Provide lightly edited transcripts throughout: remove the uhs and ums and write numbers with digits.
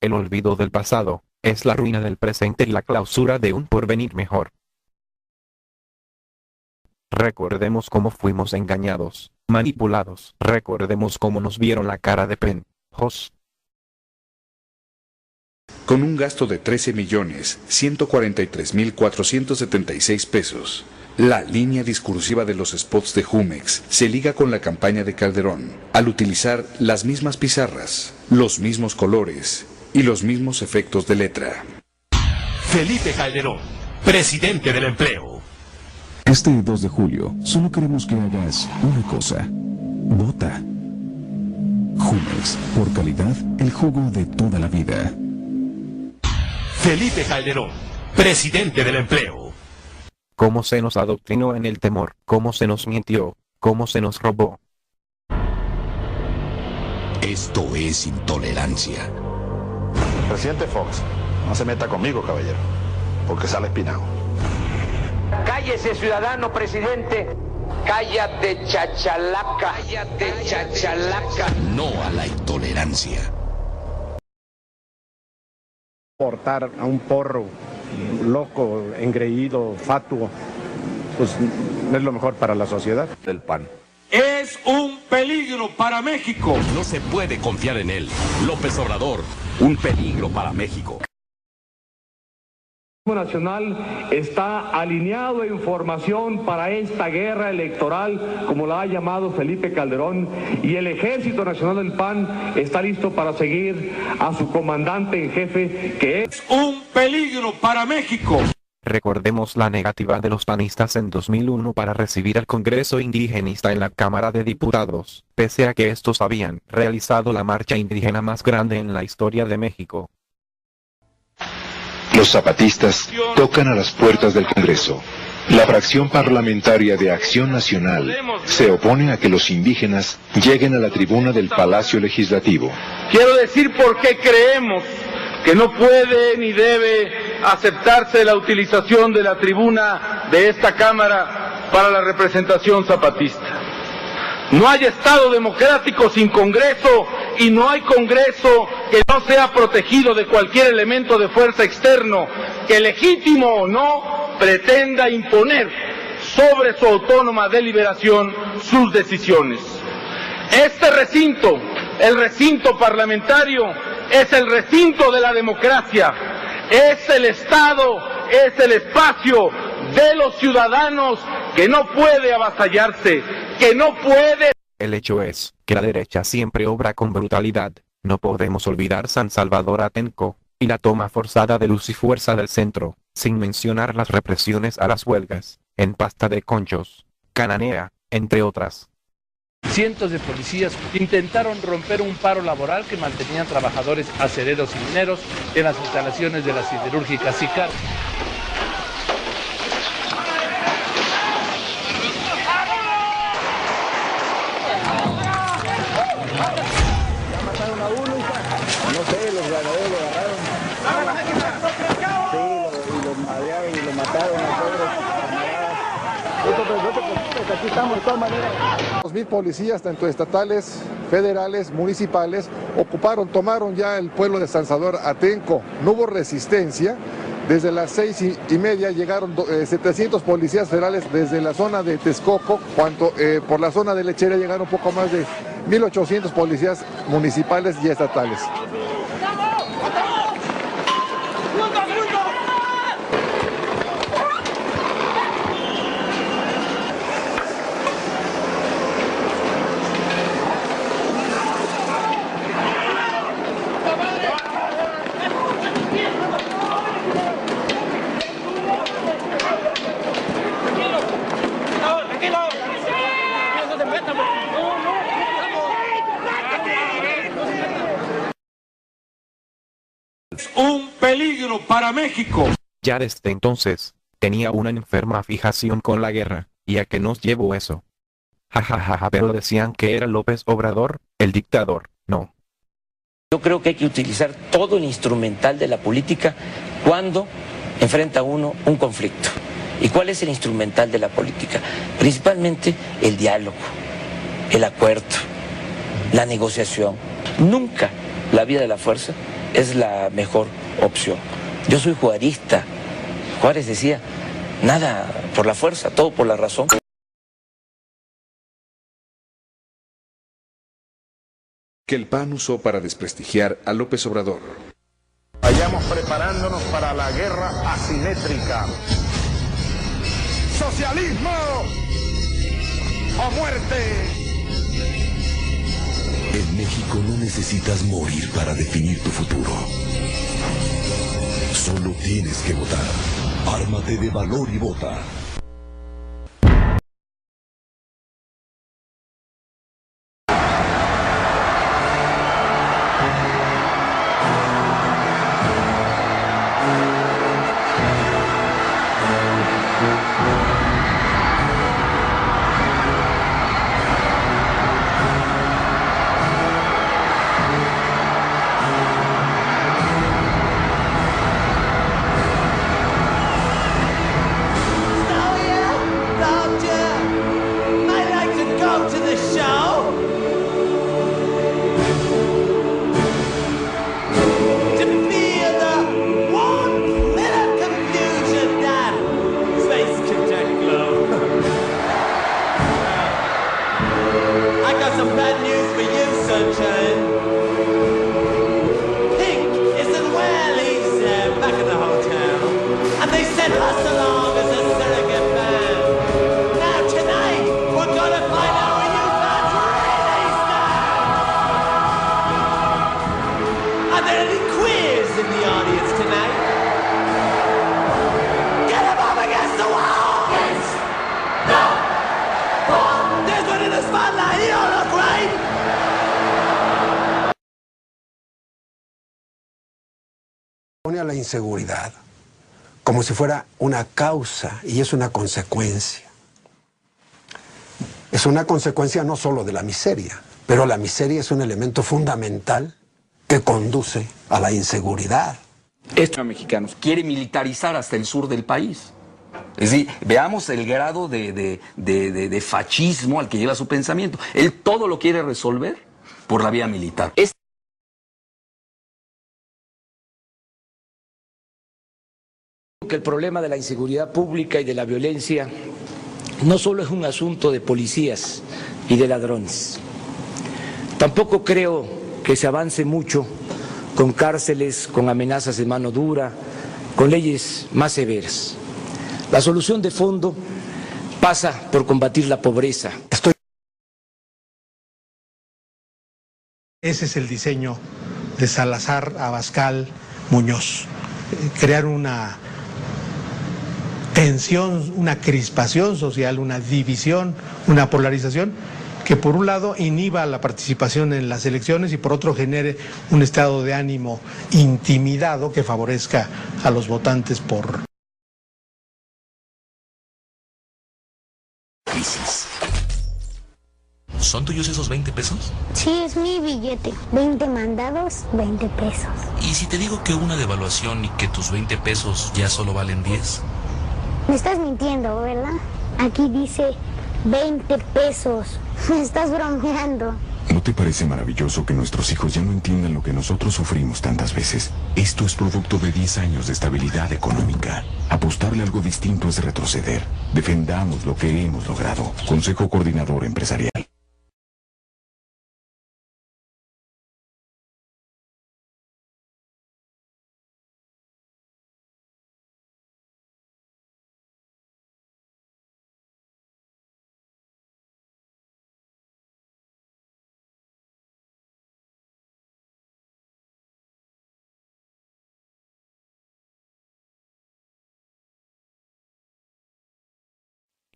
El olvido del pasado es la ruina del presente y la clausura de un porvenir mejor. Recordemos cómo fuimos engañados, manipulados. Recordemos cómo nos vieron la cara de pendejos. Con un gasto de 13.143.476 pesos, la línea discursiva de los spots de Jumex se liga con la campaña de Calderón, al utilizar las mismas pizarras, los mismos colores y los mismos efectos de letra. Felipe Calderón, presidente del empleo. Este 2 de julio, solo queremos que hagas una cosa. Vota. Jumex, por calidad, el jugo de toda la vida. Felipe Calderón, presidente del empleo. Cómo se nos adoctrinó en el temor, cómo se nos mintió, cómo se nos robó. Esto es intolerancia. Presidente Fox, no se meta conmigo, caballero, porque sale espinado. Cállese, ciudadano presidente. Cállate, chachalaca. Cállate, chachalaca. No a la intolerancia. Portar a un porro loco, engreído, fatuo, pues no es lo mejor para la sociedad. Del PAN. Es un peligro para México. No se puede confiar en él. López Obrador, Un peligro para México. El Ejército Nacional está alineado en formación para esta guerra electoral, como la ha llamado Felipe Calderón, y el Ejército Nacional del PAN está listo para seguir a su comandante en jefe, que es Un peligro para México. Recordemos la negativa de los panistas en 2001 para recibir al Congreso indigenista en la Cámara de Diputados, pese a que estos habían realizado la marcha indígena más grande en la historia de México. Los zapatistas tocan a las puertas del Congreso. La fracción parlamentaria de Acción Nacional se opone a que los indígenas lleguen a la tribuna del Palacio Legislativo. Quiero decir por qué creemos que no puede ni debe aceptarse la utilización de la tribuna de esta Cámara para la representación zapatista. No hay Estado democrático sin Congreso y no hay Congreso que no sea protegido de cualquier elemento de fuerza externo que, legítimo o no, pretenda imponer sobre su autónoma deliberación sus decisiones. Este recinto, el recinto parlamentario, es el recinto de la democracia, es el Estado, es el espacio de los ciudadanos que no puede avasallarse, que no puede... El hecho es que la derecha siempre obra con brutalidad. No podemos olvidar San Salvador Atenco y la toma forzada de Luz y Fuerza del Centro, sin mencionar las represiones a las huelgas, en Pasta de Conchos, Cananea, entre otras. Cientos de policías intentaron romper un paro laboral que mantenían trabajadores acereros y mineros en las instalaciones de la siderúrgica Sicar. No sé, los ganaderos lo agarraron. Sí, los madrearon y lo mataron a todos. No te preocupes, aquí estamos de todas maneras. 2,000 policías, tanto estatales, federales, municipales, tomaron ya el pueblo de San Salvador Atenco. No hubo resistencia. Desde las 6:30 llegaron 700 policías federales desde la zona de Texcoco, por la zona de Lechera llegaron un poco más de 1,800 policías municipales y estatales. Un peligro para México. Ya desde entonces, tenía una enferma fijación con la guerra, ¿y a qué nos llevó eso? Jajaja, pero decían que era López Obrador, el dictador, no. Yo creo que hay que utilizar todo el instrumental de la política cuando enfrenta uno un conflicto. ¿Y cuál es el instrumental de la política? Principalmente el diálogo, el acuerdo, la negociación. Nunca la vía de la fuerza es la mejor opción. Yo soy juarista. Juárez decía, nada por la fuerza, todo por la razón. Que el PAN usó para desprestigiar a López Obrador. Vayamos preparándonos para la guerra asimétrica. ¡Socialismo o muerte! En México no necesitas morir para definir tu futuro. Solo tienes que votar. Ármate de valor y vota. Pone a la inseguridad como si fuera una causa y es una consecuencia. Es una consecuencia no solo de la miseria, pero la miseria es un elemento fundamental que conduce a la inseguridad. Estos mexicanos quiere militarizar hasta el sur del país. Es decir, veamos el grado de fascismo al que lleva su pensamiento. Él todo lo quiere resolver por la vía militar. Que el problema de la inseguridad pública y de la violencia no solo es un asunto de policías y de ladrones. Tampoco creo que se avance mucho con cárceles, con amenazas de mano dura, con leyes más severas. La solución de fondo pasa por combatir la pobreza. Ese es el diseño de Salazar Abascal Muñoz. Crear una tensión, una crispación social, una división, una polarización que por un lado inhiba la participación en las elecciones y por otro genere un estado de ánimo intimidado que favorezca a los votantes por... ¿Son tuyos esos 20 pesos? Sí, es mi billete. 20 mandados, 20 pesos. ¿Y si te digo que hubo una devaluación y que tus 20 pesos ya solo valen 10? Me estás mintiendo, ¿verdad? Aquí dice 20 pesos. Me estás bromeando. ¿No te parece maravilloso que nuestros hijos ya no entiendan lo que nosotros sufrimos tantas veces? Esto es producto de 10 años de estabilidad económica. Apostarle algo distinto es retroceder. Defendamos lo que hemos logrado. Consejo Coordinador Empresarial.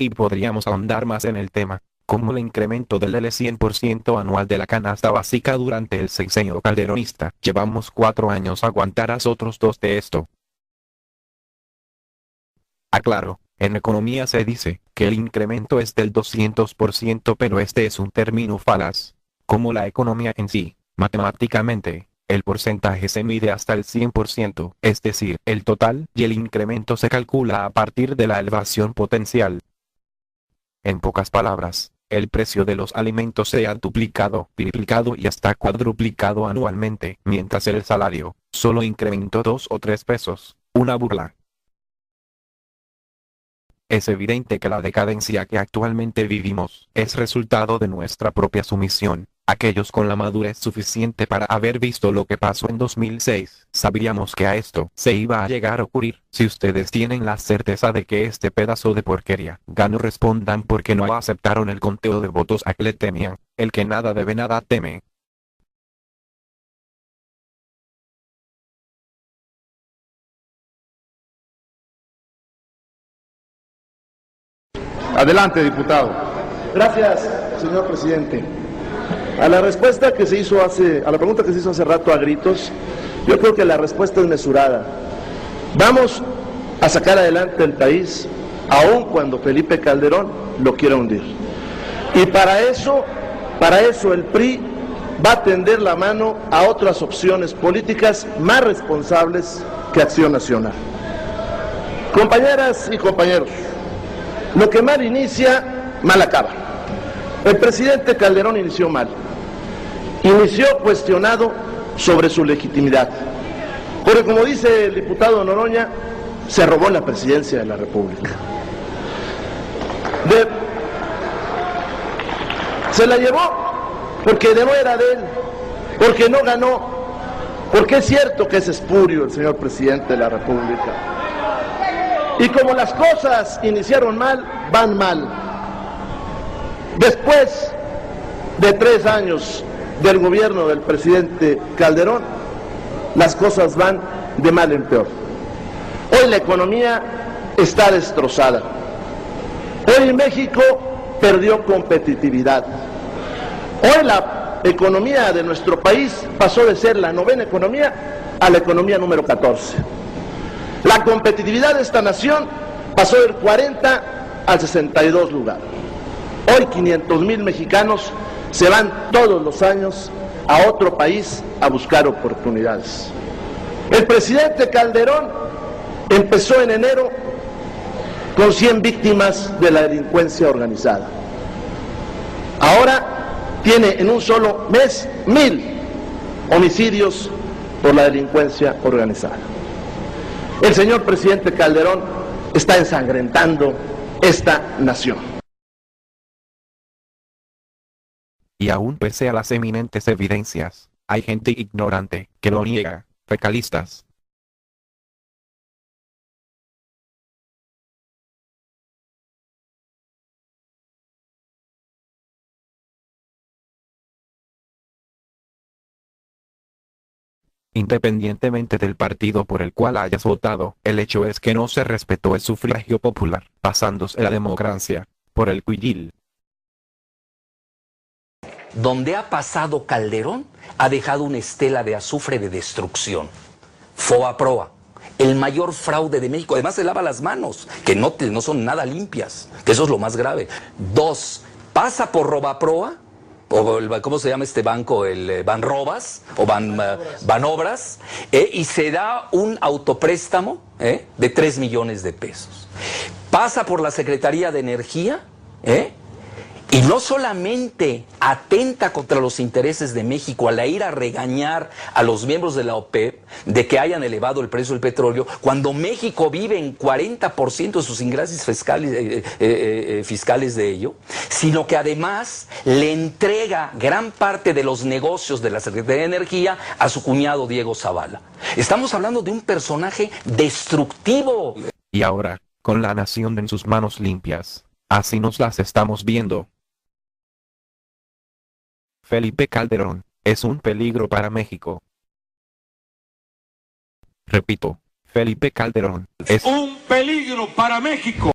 Y podríamos ahondar más en el tema, como el incremento del 100% anual de la canasta básica durante el sexenio calderonista. Llevamos 4 años, aguantarás otros 2 de esto. Aclaro, en economía se dice que el incremento es del 200%, pero este es un término falaz. Como la economía en sí, matemáticamente, el porcentaje se mide hasta el 100%, es decir, el total, y el incremento se calcula a partir de la elevación potencial. En pocas palabras, el precio de los alimentos se ha duplicado, triplicado y hasta cuadruplicado anualmente, mientras el salario, Solo incrementó 2 o 3 pesos, una burla. Es evidente que la decadencia que actualmente vivimos es resultado de nuestra propia sumisión. Aquellos con la madurez suficiente para haber visto lo que pasó en 2006, sabríamos que a esto se iba a llegar a ocurrir. Si ustedes tienen la certeza de que este pedazo de porquería ganó, respondan porque no aceptaron el conteo de votos a que le temían. El que nada debe nada teme. Adelante, diputado. Gracias, señor presidente. A la pregunta que se hizo hace rato a gritos, yo creo que la respuesta es mesurada. Vamos a sacar adelante el país, aun cuando Felipe Calderón lo quiera hundir. Y para eso el PRI va a tender la mano a otras opciones políticas más responsables que Acción Nacional. Compañeras y compañeros, lo que mal inicia, mal acaba. El presidente Calderón inició mal. Inició cuestionado sobre su legitimidad. Porque como dice el diputado Noroña, se robó la presidencia de la República. Se la llevó porque no era de él, porque no ganó, porque es cierto que es espurio el señor presidente de la República. Y como las cosas iniciaron mal, van mal. Después de 3 años del gobierno del presidente Calderón, las cosas van de mal en peor. Hoy la economía está destrozada. Hoy México perdió competitividad. Hoy la economía de nuestro país pasó de ser la 9ª economía a la economía número 14. La competitividad de esta nación pasó del 40 al 62 lugar. Hoy 500,000 mexicanos se van todos los años a otro país a buscar oportunidades. El presidente Calderón empezó en enero con 100 víctimas de la delincuencia organizada. Ahora tiene en un solo mes 1,000 homicidios por la delincuencia organizada. El señor presidente Calderón está ensangrentando esta nación. Y aún pese a las eminentes evidencias, hay gente ignorante que lo niega, fecalistas. Independientemente del partido por el cual hayas votado, el hecho es que no se respetó el sufragio popular, pasándose la democracia por el cuchillo. Donde ha pasado Calderón, ha dejado una estela de azufre de destrucción. Fobaproa, el mayor fraude de México. Además se lava las manos, que no son nada limpias, que eso es lo más grave. 2, pasa por Robaproa, o ¿cómo se llama este banco? El Banrobas, o Banobras, y se da un autopréstamo de 3 millones de pesos. Pasa por la Secretaría de Energía, y no solamente atenta contra los intereses de México al ir a regañar a los miembros de la OPEP de que hayan elevado el precio del petróleo, cuando México vive en 40% de sus ingresos fiscales de ello, sino que además le entrega gran parte de los negocios de la Secretaría de Energía a su cuñado Diego Zavala. Estamos hablando de un personaje destructivo. Y ahora, con la nación en sus manos limpias, así nos las estamos viendo. Felipe Calderón es un peligro para México. Repito, Felipe Calderón es un peligro para México.